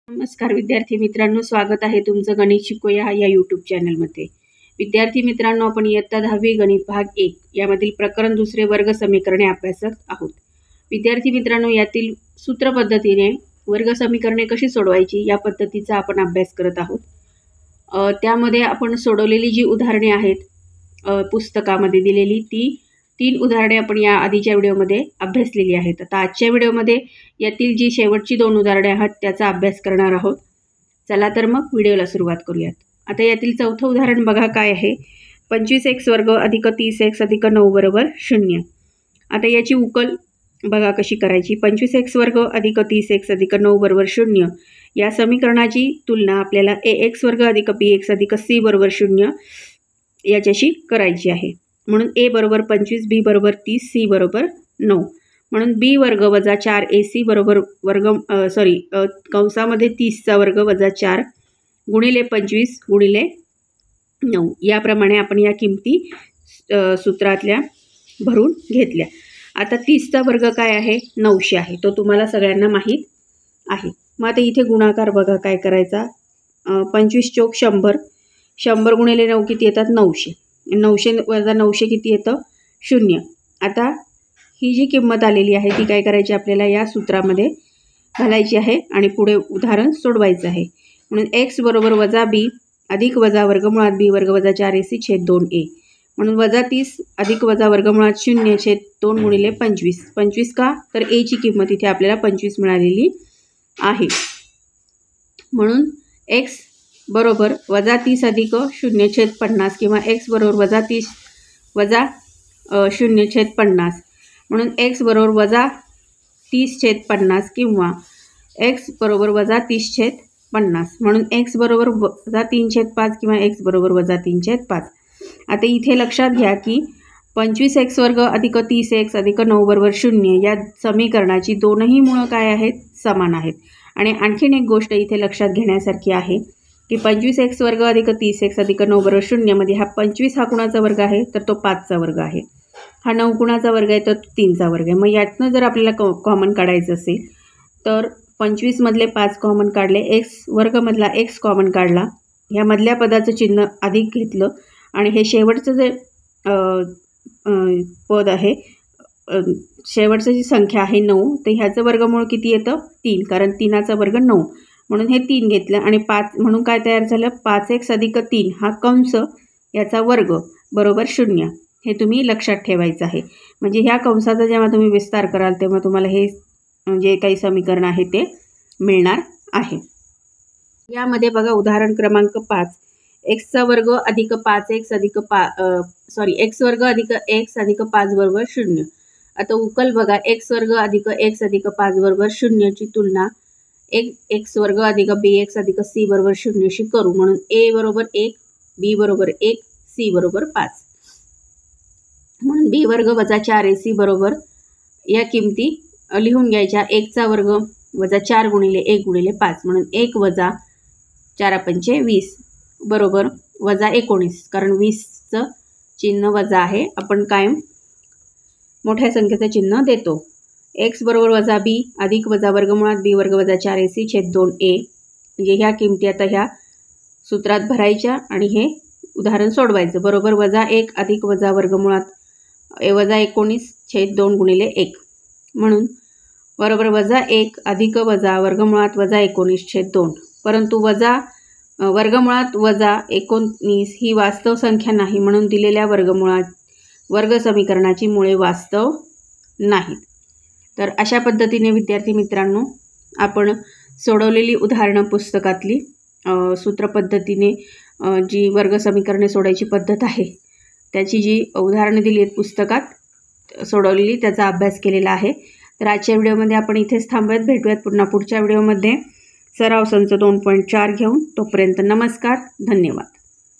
नमस्कार विद्यार्थी मित्रांनो, स्वागत आहे तुमचं गणित शिकूया या यूट्यूब चॅनलमध्ये। विद्यार्थी मित्रांनो, आपण इयत्ता 10वी गणित भाग 1 यामधील प्रकरण दुसरे वर्ग समीकरणे अभ्यासत आहोत। विद्यार्थी मित्रांनो, यातील सूत्र पद्धतीने वर्ग समीकरणे कशी सोडवायची या पद्धतीचा आपण अभ्यास करत आहोत। त्यामध्ये आपण सोडवलेली जी उदाहरणे आहेत पुस्तकामध्ये दिलेली ती 3 उदाहरणे आपण या आधीच्या व्हिडिओमध्ये अभ्यासलेली आहेत। आता आजच्या व्हिडिओमध्ये यातील जी शेवटची 2 उदाहरणे आहेत त्याचा अभ्यास करणार आहोत। चला तर मग व्हिडिओला सुरुवात करूयात। आता यातील चौथं उदाहरण बघा काय आहे। 25x वर्ग अधिक 30x अधिक 9 बरोबर 0। आता याची उकल बघा कशी करायची। 25x वर्ग अधिक 30x अधिक 9 बरोबर 0 या समीकरणाची तुलना आपल्याला ax वर्ग अधिक bx अधिक c बरोबर 0 याच्याशी करायची आहे। म्हणून a बरोबर 25, b बरोबर 30, c बरोबर 9। म्हणून b वर्ग वजा 4ac बरोबर कंसामध्ये 30चा वर्ग वजा 4 गुणिले 25 गुणिले 9 याप्रमाणे आपण या किमती सूत्रातल्या भरून घेतल्या। आता 30चा वर्ग काय आहे, 900 आहे, तो तुम्हाला सगळ्यांना माहीत आहे। मग आता इथे गुणाकार बघा काय करायचा। 25 चौक 100, 100 गुणिले 9 किती येतात, 900, 900 वजा 900 किती येतं, 0। आता ही जी किंमत आलेली आहे ती काय करायची, आपल्याला या सूत्रामध्ये घालायची आहे आणि पुढे उदाहरण सोडवायचं आहे। म्हणून x बरोबर वजा b अधिक वजा वर्गमुळात b वर्ग वजा 4ac छेद 2a। म्हणून वजा 30 अधिक वजा वर्गमुळात 0 छेद 2 गुणिले 25। 25 का, तर a ची किंमत इथे आपल्याला 25 मिळालेली आहे। म्हणून x बरोबर वजा 30 अधिक 0 छेद 50 किंवा x बरोबर वजा 30 वजा 0 छेद 50। म्हणून x बरोबर वजा 30 छेद 50 किंवा x बरोबर वजा 30 छेद 50। म्हणून x बरोबर वजा 3 छेद 5 किंवा x बरोबर वजा 3 छेद 5। आता इथे लक्षात घ्या की 25x वर्ग अधिक 30x अधिक 9 बरोबर 0 या समीकरणाची दोनही मुळं काय आहेत, समान आहेत। आणि आणखीन एक गोष्ट इथे लक्षात घेण्यासारखी आहे की 25x वर्ग अधिक 30x अधिक 9 बरोबर 0 मध्ये हा 25 हा कुणाचा वर्ग आहे, तर तो 5चा वर्ग आहे। हा 9 कुणाचा वर्ग आहे, तर 3चा वर्ग आहे। मग यातनं जर आपल्याला कॉमन काढायचं असेल तर 25 मधले 5 कॉमन काढले, x वर्गमधला x कॉमन काढला, ह्या मधल्या पदाचं चिन्ह अधिक घेतलं आणि हे शेवटचं जे पद आहे, शेवटची जी संख्या आहे 9, तर ह्याचं वर्गमूळ किती येतं, 3, कारण 3चा वर्ग 9, म्हणून हे 3 घेतलं आणि 5 म्हणून काय तयार झालं, 5x अधिक 3 हा कंस याचा वर्ग बरोबर 0। हे तुम्ही लक्षात ठेवायचं आहे। म्हणजे ह्या कंसाचा जेव्हा तुम्ही विस्तार कराल तेव्हा तुम्हाला हे जे काही समीकरण आहे ते मिळणार आहे। यामध्ये बघा उदाहरण क्रमांक 5, x वर्ग अधिक 5x अधिक x वर्ग अधिक x अधिक 5 बरोबर 0। आता उकल बघा, x वर्ग अधिक x अधिक 5 बरोबर 0 ची तुलना x वर्ग अधिक bx अधिक c बरोबर 0 शी करू। म्हणून a बरोबर 1, b बरोबर 1, c बरोबर 5। म्हणून b वर्ग वजा 4ac बरोबर या किमती लिहून घ्यायच्या। 1चा वर्ग वजा 4 गुणिले 1 गुणिले 5। म्हणून 1 वजा 4 पंचे 20 बरोबर वजा 19, कारण 20चं चिन्ह वजा आहे, आपण कायम मोठ्या संख्येचं चिन्ह देतो। x बरोबर वजा b अधिक वजा वर्गमुळात b वर्ग वजा 4ac छेद 2a। म्हणजे ह्या किमती आता ह्या सूत्रात भरायच्या आणि हे उदाहरण सोडवायचं। बरोबर वजा 1 अधिक वजा वर्गमुळात वजा 19 छेद 2 गुणिले 1। म्हणून बरोबर वजा 1 अधिक वजा वर्गमुळात वजा 19 छेद 2। परंतु वजा वर्गमुळात वजा 19 ही वास्तव संख्या नाही, म्हणून दिलेल्या वर्ग समीकरणाची मुळे वास्तव नाहीत। तर अशा पद्धतीने विद्यार्थी मित्रांनो आपण सोडवलेली उदाहरणं पुस्तकातली सूत्र पद्धतीने जी वर्ग समीकरणे सोडायची पद्धत आहे त्याची जी उदाहरणं दिली आहेत पुस्तकात सोडवलेली, त्याचा अभ्यास केलेला आहे। तर आजच्या व्हिडिओमध्ये आपण इथेच थांबूयात, भेटूयात पुन्हा पुढच्या व्हिडिओमध्ये सराव संच 2.4 घेऊन। तोपर्यंत नमस्कार, धन्यवाद।